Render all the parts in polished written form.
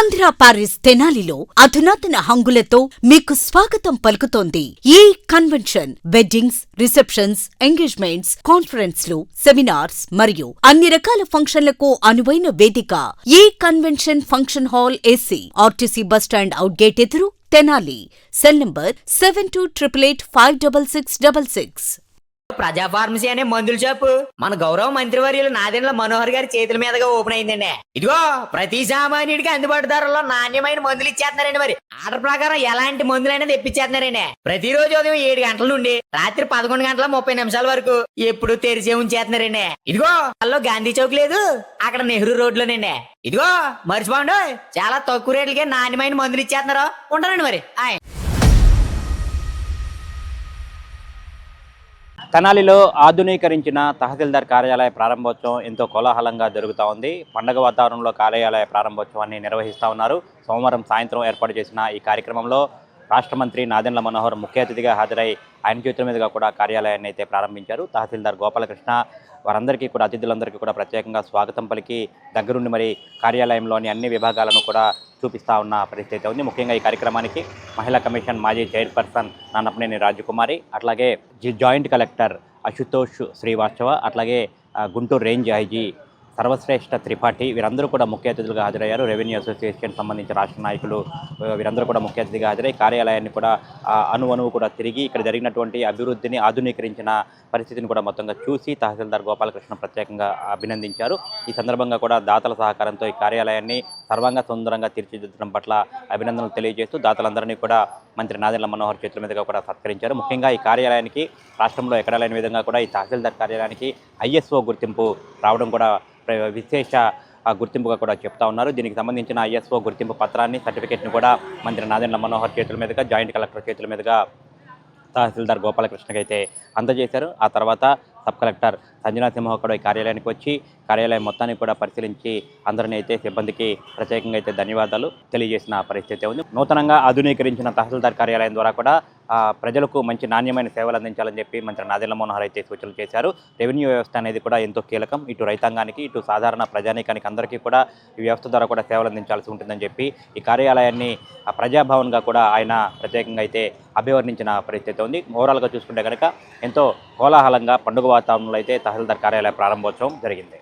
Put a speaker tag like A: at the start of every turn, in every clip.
A: Andhra Paris తెనాలిలో అధునాతన హంగులతో మీకు స్వాగతం పలుకుతోంది ఈ కన్వెన్షన్. వెడ్డింగ్స్, రిసెప్షన్స్, ఎంగేజ్మెంట్స్, కాన్ఫరెన్స్లు, సెమినార్స్ మరియు అన్ని రకాల ఫంక్షన్లకు అనువైన వేదిక. ఈ convention function hall AC, RTC bus stand out gate ఎదురు, తెనాలి. Cell number 7288566666.
B: ప్రజా ఫార్మసీ అనే మందుల షాపు మన గౌరవ మంత్రివర్యులు నాదెండ్ల మనోహర్ గారి చేతుల మీదుగా ఓపెన్ అయిందండి. ఇదిగో ప్రతి సామాన్యుడికి అందుబాటు ధరలో నాణ్యమైన మందులు ఇచ్చేస్తున్నారండి. మరి ఆర్డర్ ప్రకారం ఎలాంటి మందులైనా తెప్పించేస్తున్నారండి. ప్రతిరోజు ఉదయం 7 గంటల నుండి రాత్రి 11 గంటల 30 నిమిషాల వరకు ఎప్పుడు తెరిచే ఉంచేస్తున్నారండి. ఇదిగో అల్లో గాంధీ చౌక్ లేదు, అక్కడ నెహ్రూ రోడ్లోనండి. ఇదిగో మర్చిపోండి, చాలా తక్కువ రేట్లకే నాణ్యమైన మందులు ఇచ్చేస్తున్నారు. ఉంటారండి మరి.
C: తెనాలిలో ఆధునీకరించిన తహసీల్దార్ కార్యాలయ ప్రారంభోత్సవం ఎంతో కోలాహలంగా జరుగుతూ ఉంది. పండగ వాతావరణంలో కార్యాలయ ప్రారంభోత్సవాన్ని నిర్వహిస్తూ ఉన్నారు. సోమవారం సాయంత్రం ఏర్పాటు చేసిన ఈ కార్యక్రమంలో రాష్ట్ర మంత్రి నాదెండ్ల మనోహర్ ముఖ్య అతిథిగా హాజరై ఆయన చేతుల మీదుగా కూడా కార్యాలయాన్ని అయితే ప్రారంభించారు. తహసీల్దార్ గోపాలకృష్ణ వారందరికీ కూడా, అతిథులందరికీ కూడా ప్రత్యేకంగా స్వాగతం పలికి దగ్గరుండి మరి కార్యాలయంలోని అన్ని విభాగాలను కూడా చూపిస్తూ ఉన్న పరిస్థితి ఉంది. ముఖ్యంగా ఈ కార్యక్రమానికి మహిళా కమిషన్ మాజీ చైర్పర్సన్ నానపనేని రాజకుమారి, అట్లాగే జాయింట్ కలెక్టర్ అశుతోష్ శ్రీవాస్తవ, అట్లాగే గుంటూరు రేంజ్ ఐజీ సర్వశ్రేష్ఠ త్రిపాఠి వీరందరూ కూడా ముఖ్య అతిథులుగా హాజరయ్యారు. రెవెన్యూ అసోసియేషన్ సంబంధించిన రాష్ట్ర నాయకులు వీరందరూ కూడా ముఖ్య అతిథిగా హాజరై కార్యాలయాన్ని కూడా అణువు కూడా తిరిగి ఇక్కడ జరిగినటువంటి అభివృద్ధిని, ఆధునీకరించిన పరిస్థితిని కూడా మొత్తంగా చూసి తహసీల్దార్ గోపాలకృష్ణ ప్రత్యేకంగా అభినందించారు. ఈ సందర్భంగా కూడా దాతల సహకారంతో ఈ కార్యాలయాన్ని సర్వంగా సుందరంగా తీర్చిదిద్దడం పట్ల అభినందనలు తెలియజేస్తూ దాతలందరినీ కూడా మంత్రి నాదెండ్ల మనోహర్ చేతుల మీదుగా కూడా సత్కరించారు. ముఖ్యంగా ఈ కార్యాలయానికి రాష్ట్రంలో ఎక్కడా లేని విధంగా కూడా ఈ తహసీల్దార్ కార్యాలయానికి ISO గుర్తింపు రావడం కూడా విశేష గుర్తింపుగా కూడా చెప్తా ఉన్నారు. దీనికి సంబంధించిన ISO గుర్తింపు పత్రాన్ని, సర్టిఫికేట్ని కూడా మంత్రి నాదెండ్ల మనోహర్ చేతుల మీదుగా, జాయింట్ కలెక్టర్ చేతుల మీదుగా తహసీల్దార్ గోపాలకృష్ణకి అయితే అందజేశారు. ఆ తర్వాత సబ్ కలెక్టర్ సంజనా సింహ కూడా ఈ కార్యాలయానికి వచ్చి కార్యాలయం మొత్తాన్ని కూడా పరిశీలించి అందరినీ అయితే సిబ్బందికి ప్రత్యేకంగా అయితే ధన్యవాదాలు తెలియజేసిన పరిస్థితి ఉంది. నూతనంగా ఆధునీకరించిన తహసీల్దార్ కార్యాలయం ద్వారా కూడా ప్రజలకు మంచి నాణ్యమైన సేవలు అందించాలని చెప్పి మంత్రి నాదెండ్ల మనోహర్ అయితే సూచనలు చేశారు. రెవెన్యూ వ్యవస్థ అనేది కూడా ఎంతో కీలకం. ఇటు రైతాంగానికి, ఇటు సాధారణ ప్రజానీకానికి అందరికీ కూడా ఈ వ్యవస్థ ద్వారా కూడా సేవలు అందించాల్సి ఉంటుందని చెప్పి ఈ కార్యాలయాన్ని ప్రజాభవన్గా కూడా ఆయన ప్రత్యేకంగా అయితే అభివర్ణించిన పరిస్థితి ఉంది. ఓవరాల్గా చూసుకుంటే కనుక ఎంతో కోలాహలంగా పండుగ వాతావరణంలో అయితే తహసీల్దార్ కార్యాలయ ప్రారంభోత్సవం జరిగింది.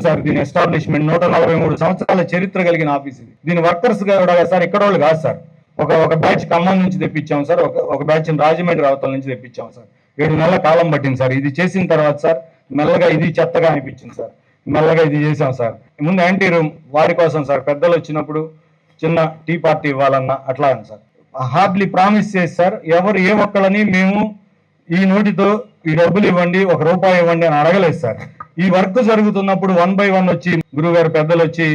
D: సార్ దీని ఎస్టాబ్లిష్మెంట్ 143 సంవత్సరాల చరిత్ర కలిగిన ఆఫీస్ ఇది. దీని వర్కర్స్ కూడా సార్ ఇక్కడ వాళ్ళు కాదు సార్. ఒక బ్యాచ్ ఖమ్మం నుంచి తెప్పించాం సార్, ఒక బ్యాచ్ రాజమండ్రి అవతల నుంచి తెప్పించాం సార్. 7 నెలల కాలం పట్టింది సార్. ఇది చేసిన తర్వాత సార్ మెల్లగా ఇది చెత్తగా అనిపించింది సార్, మెల్లగా ఇది చేసాం సార్. ముందు యాంటీ రూమ్ వారి కోసం సార్, పెద్దలు వచ్చినప్పుడు చిన్న టీ పార్టీ ఇవ్వాలన్నా అట్లా అని సార్ హార్డ్లీ ప్రామిస్ చేసి సార్ ఎవరు ఏ ఒక్కళ్ళని మేము ఈ నోటితో ఈ డబ్బులు ఇవ్వండి, ₹1 ఇవ్వండి అని అడగలేదు సార్. ఈ వర్క్ జరుగుతున్నప్పుడు 1 by 1 వచ్చి గురుగారు పెద్దలు వచ్చి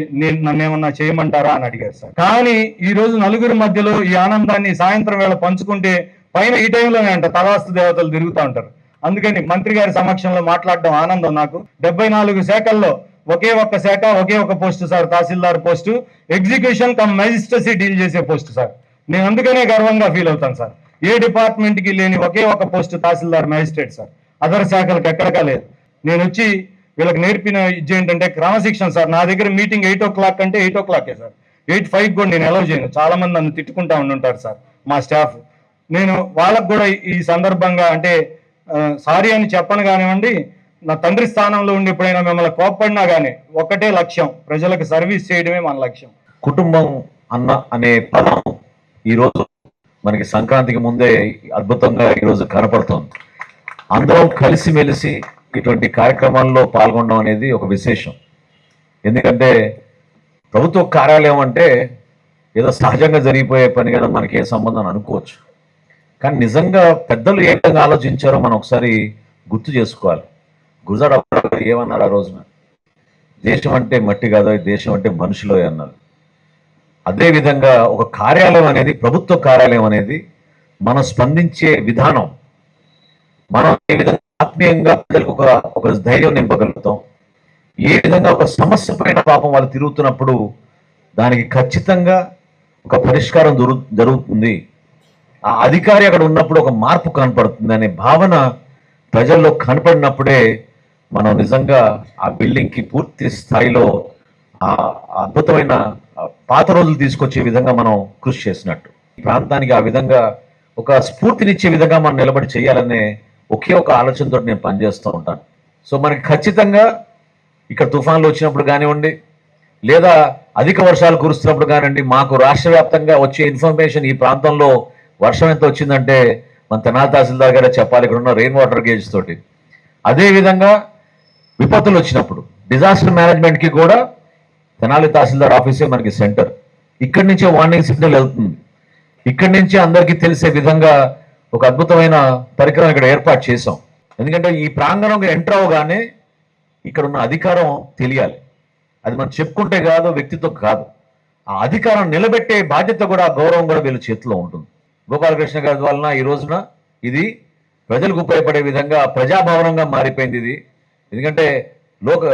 D: నన్ను ఏమన్నా చేయమంటారా అని అడిగారు సార్. కానీ ఈ రోజు నలుగురి మధ్యలో ఈ ఆనందాన్ని సాయంత్రం వేళ పంచుకుంటే పైన ఈ టైంలోనే అంట తదాస్తు దేవతలు తిరుగుతూ ఉంటారు. అందుకని మంత్రి గారి సమక్షంలో మాట్లాడడం ఆనందం నాకు. 74 శాఖల్లో ఒకే ఒక్క శాఖ, ఒకే ఒక పోస్టు సార్, తహసీల్దార్ పోస్టు, ఎగ్జిక్యూషన్ కమ్ మ్యాజిస్ట్రసీ డీల్ చేసే పోస్టు సార్. నేను అందుకనే గర్వంగా ఫీల్ అవుతాను సార్. ఏ డిపార్ట్మెంట్కి లేని ఒకే ఒక పోస్ట్ తహసీల్దార్ మ్యాజిస్ట్రేట్ సార్. అదర్ శాఖలకు ఎక్కడికా లేదు. నేను వచ్చి వీళ్ళకి నేర్పిన ఇది ఏంటంటే క్రమశిక్షణ సార్. నా దగ్గర మీటింగ్ 8 o'clock అంటే 8 o'clock సార్. 8:05 కూడా నేను అలౌ చేయను. చాలా మంది నన్ను తిట్టుకుంటా ఉంటుంటారు సార్ మా స్టాఫ్. నేను వాళ్ళకు కూడా ఈ సందర్భంగా అంటే సారీ అని చెప్పను కానివ్వండి, నా తండ్రి స్థానంలో ఉండి ఎప్పుడైనా మిమ్మల్ని కోప్పడినా కానీ ఒకటే లక్ష్యం, ప్రజలకు సర్వీస్ చేయడమే మన లక్ష్యం.
E: కుటుంబం అనే పదం ఈరోజు మనకి సంక్రాంతికి ముందే అద్భుతంగా ఈరోజు కనపడుతోంది. అందరం కలిసిమెలిసి ఇటువంటి కార్యక్రమాల్లో పాల్గొనడం అనేది ఒక విశేషం. ఎందుకంటే ప్రభుత్వ కార్యాలయం అంటే ఏదో సహజంగా జరిగిపోయే పని కదా, మనకి ఏ సంబంధం అనుకోవచ్చు. కానీ నిజంగా పెద్దలు ఏ విధంగా ఆలోచించారో మనం ఒకసారి గుర్తు చేసుకోవాలి. గుజరాత్ అబ్బాయి గారు ఏమన్నారు ఆ రోజున? దేశం అంటే మట్టి కాదో, దేశం అంటే మనుషులో అన్నారు. అదేవిధంగా ఒక కార్యాలయం అనేది, ప్రభుత్వ కార్యాలయం అనేది మనం స్పందించే విధానం, మనం ఏ విధంగా ఆత్మీయంగా ప్రజలకు ఒక ధైర్యం నింపగలుగుతాం, ఏ విధంగా ఒక సమస్య పైన పాపం వాళ్ళు తిరుగుతున్నప్పుడు దానికి ఖచ్చితంగా ఒక పరిష్కారం జరుగుతుంది, ఆ అధికారి అక్కడ ఉన్నప్పుడు ఒక మార్పు కనపడుతుంది అనే భావన ప్రజల్లో కనపడినప్పుడే మనం నిజంగా ఆ బిల్డింగ్కి పూర్తి స్థాయిలో ఆ అద్భుతమైన పాత రోజులు తీసుకొచ్చే విధంగా మనం కృషి చేసినట్టు. ఈ ప్రాంతానికి ఆ విధంగా ఒక స్ఫూర్తినిచ్చే విధంగా మనం నిలబడి చేయాలనే ఒకే ఒక ఆలోచనతో నేను పనిచేస్తూ ఉంటాను. సో మనకి ఖచ్చితంగా ఇక్కడ తుఫాన్లు వచ్చినప్పుడు కానివ్వండి, లేదా అధిక వర్షాలు కురుస్తున్నప్పుడు కానివ్వండి, మాకు రాష్ట్ర వ్యాప్తంగా వచ్చే ఇన్ఫర్మేషన్ ఈ ప్రాంతంలో వర్షం ఎంత వచ్చిందంటే మన తెనాలి తహసీల్దార్ గారే చెప్పాలి, ఇక్కడ ఉన్న రెయిన్ వాటర్ గేజ్ తోటి. అదేవిధంగా విపత్తులు వచ్చినప్పుడు డిజాస్టర్ మేనేజ్మెంట్కి కూడా తెనాలి తహసీల్దార్ ఆఫీసే మనకి సెంటర్. ఇక్కడి నుంచే వార్నింగ్ సిగ్నల్ వెళ్తుంది. ఇక్కడి నుంచే అందరికీ తెలిసే విధంగా ఒక అద్భుతమైన పరికరం ఇక్కడ ఏర్పాటు చేసాం. ఎందుకంటే ఈ ప్రాంగణం ఎంటర్ అవగానే ఇక్కడ ఉన్న అధికారం తెలియాలి. అది మనం చెప్పుకుంటే కాదు, వ్యక్తితో కాదు, ఆ అధికారం నిలబెట్టే బాధ్యత కూడా, గౌరవం కూడా వీళ్ళ చేతిలో ఉంటుంది. గోపాలకృష్ణ గారి వలన ఈ రోజున ఇది ప్రజలకు ఉపయోగపడే విధంగా ప్రజాభవనంగా మారిపోయింది ఇది. ఎందుకంటే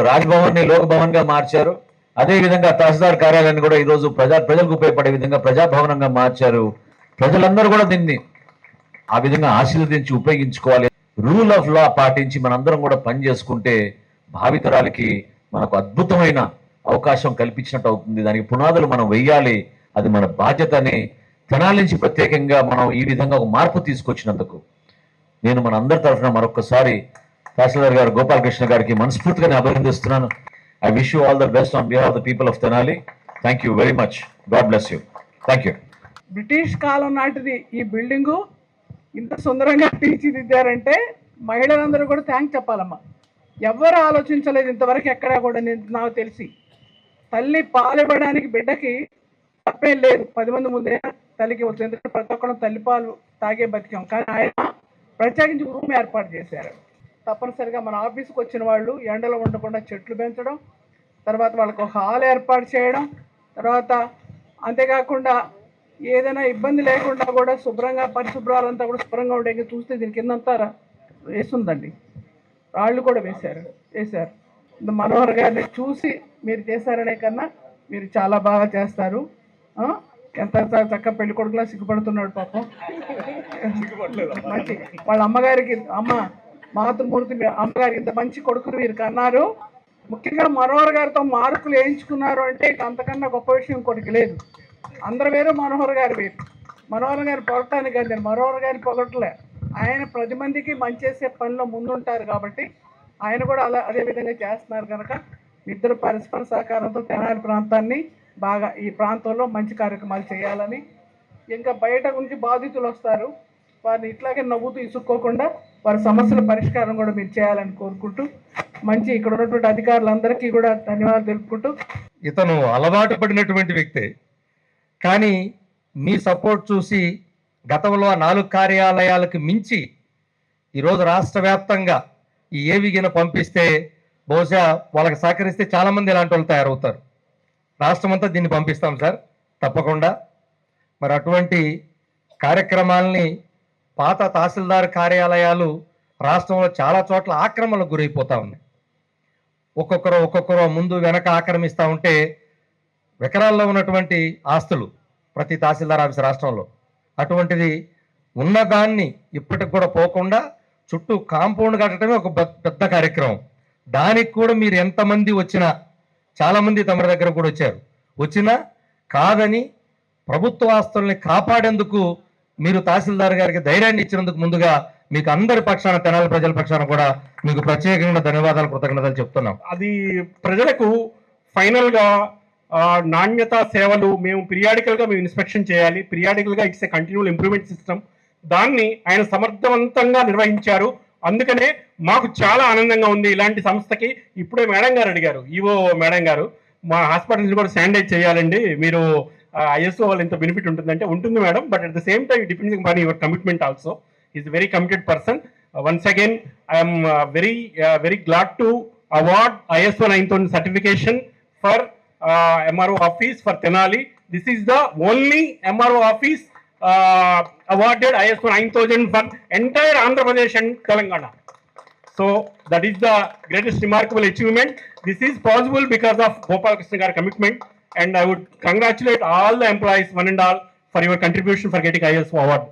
E: రాజ్భవన్ని లోకభవన్గా మార్చారు. అదేవిధంగా తహసీల్దార్ కార్యాలయాన్ని కూడా ఈరోజు ప్రజలకు ఉపయోగపడే విధంగా ప్రజాభవనంగా మార్చారు. ప్రజలందరూ కూడా దీన్ని ఆ విధంగా ఆశీర్వదించి ఉపయోగించుకోవాలి. రూల్ ఆఫ్ లా పాటించి మనందరం కూడా పనిచేసుకుంటే భావితరాలకి మనకు అద్భుతమైన అవకాశం కల్పించినట్టు అవుతుంది. దానికి పునాదులు మనం వెయ్యాలి. అది మన బాధ్యతని తెనాలి నుంచి ప్రత్యేకంగా మనం ఈ విధంగా ఒక మార్పు తీసుకొచ్చినందుకు నేను మన అందరి తరఫున మరొకసారి తహసీల్దార్ గారు గోపాలకృష్ణ గారికి మనస్ఫూర్తిగా అభినందిస్తున్నాను. I wish you all the best on behalf of the people of Tenali. Thank you very much. God bless you. Thank you.
F: British కాలం నాటిది ఈ బిల్డింగు ఇంత సుందరంగా తీర్చిదిద్దారంటే మహిళలందరూ కూడా థ్యాంక్స్ చెప్పాలమ్మా. ఎవరు ఆలోచించలేదు ఇంతవరకు ఎక్కడా కూడా. నాకు తెలిసి తల్లి పాలివ్వడానికి బిడ్డకి తప్పేం లేదు, 10 మంది ముందే తల్లికి వచ్చు. ఎందుకంటే ప్రతి ఒక్కరు తల్లిపాలు తాగే బతికాం. కానీ ఆయన ప్రత్యేకించి రూమ్ ఏర్పాటు చేశారు. తప్పనిసరిగా మన ఆఫీస్కి వచ్చిన వాళ్ళు ఎండలో ఉండకుండా చెట్లు పెంచడం, తర్వాత వాళ్ళకు ఒక హాల్ ఏర్పాటు చేయడం, తర్వాత అంతేకాకుండా ఏదైనా ఇబ్బంది లేకుండా కూడా శుభ్రంగా పరిశుభ్రాలంతా కూడా శుభ్రంగా ఉండే చూస్తే దీని కిందంతా వేస్తుందండి, రాళ్ళు కూడా వేశారు. మనోహర్ గారిని చూసి మీరు చేశారనే కన్నా మీరు చాలా బాగా చేస్తారు. ఎంత చక్కగా పెళ్లి కొడుకులా సిగ్గుపడుతున్నాడు పాపం. మంచి వాళ్ళ అమ్మగారికి, మాతృమూర్తి అమ్మగారికి ఇంత మంచి కొడుకులు మీరు కన్నారు. ముఖ్యంగా మనోహర్ గారితో మార్కులు వేయించుకున్నారు అంటే అంతకన్నా గొప్ప విషయం ఇంకోటికి లేదు. అందరు వేరు, మనోహర్ గారు వేరు. మనోహర్ గారు పొగటానికి కాదు, మనోహర్ గారి పొగట్లే, ఆయన 10 మందికి మంచి చేసే పనిలో ముందుంటారు కాబట్టి ఆయన కూడా అదే విధంగా చేస్తున్నారు. కనుక ఇద్దరు పరస్పర సహకారంతో తెనాలి ప్రాంతాన్ని బాగా, ఈ ప్రాంతంలో మంచి కార్యక్రమాలు చేయాలని, ఇంకా బయట నుంచి బాధితులు వస్తారు, వారిని ఇట్లాగే నవ్వుతూ ఇసుక్కోకుండా వారి సమస్యల పరిష్కారం కూడా మీరు చేయాలని కోరుకుంటూ, మంచి ఇక్కడ ఉన్నటువంటి అధికారులందరికీ కూడా ధన్యవాదాలు తెలుపుకుంటూ.
D: ఇతను అలవాటు పడినటువంటి వ్యక్తే, కానీ మీ సపోర్ట్ చూసి గతంలో 4 కార్యాలయాలకు మించి ఈరోజు రాష్ట్ర వ్యాప్తంగా ఈ ఏవిగిన పంపిస్తే బహుశా వాళ్ళకి సహకరిస్తే చాలామంది ఇలాంటి వాళ్ళు తయారవుతారు. రాష్ట్రం అంతా దీన్ని పంపిస్తాం సార్ తప్పకుండా. మరి అటువంటి కార్యక్రమాలని పాత తహసీల్దార్ కార్యాలయాలు రాష్ట్రంలో చాలా చోట్ల ఆక్రమణలకు గురైపోతూ ఉన్నాయి. ఒక్కొక్కరు ముందు వెనక ఆక్రమిస్తూ ఉంటే ఎకరాల్లో ఉన్నటువంటి ఆస్తులు ప్రతి తహసీల్దార్ ఆఫీస్ రాష్ట్రంలో, అటువంటిది ఉన్నదాన్ని ఇప్పటికి కూడా పోకుండా చుట్టూ కాంపౌండ్ కట్టడమే ఒక పెద్ద కార్యక్రమం. దానికి కూడా మీరు ఎంతమంది వచ్చినా, చాలామంది తమ దగ్గర కూడా వచ్చినా కాదని ప్రభుత్వ ఆస్తుల్ని కాపాడేందుకు మీరు తహసీల్దార్ గారికి ధైర్యాన్ని ఇచ్చినందుకు ముందుగా మీకు అందరి పక్షాన, తెనాలి ప్రజల పక్షాన కూడా మీకు ప్రత్యేకంగా ధన్యవాదాలు, కృతజ్ఞతలు చెప్తున్నాం.
G: అది ప్రజలకు ఫైనల్గా నాణ్యత సేవలు మేము పీరియాడికల్గా మేము ఇన్స్పెక్షన్ చేయాలి. పీరియాడికల్గా it's a continual improvement system. దాన్ని ఆయన సమర్థవంతంగా నిర్వహించారు. అందుకనే మాకు చాలా ఆనందంగా ఉంది. ఇలాంటి సంస్థకి ఇప్పుడే మేడం గారు అడిగారు, ఈవో మేడం గారు, మా హాస్పిటల్స్ కూడా శానిటైజ్ చేయాలండి, మీరు ఐఎస్ఓ వాళ్ళు ఎంత బెనిఫిట్ ఉంటుందంటే ఉంటుంది madam, but at the same time depending upon your commitment also. Is very committed person. Once again I'm very glad to award ISO 9000 certification for MRO office for Tenali. This is the only MRO office awarded ISO 9000 for entire Andhra Pradesh and Telangana. So that is the greatest remarkable achievement. This is possible because of Gopal Krishna Garu commitment, and I would congratulate all the employees, one and all, for your contribution for getting ISO award.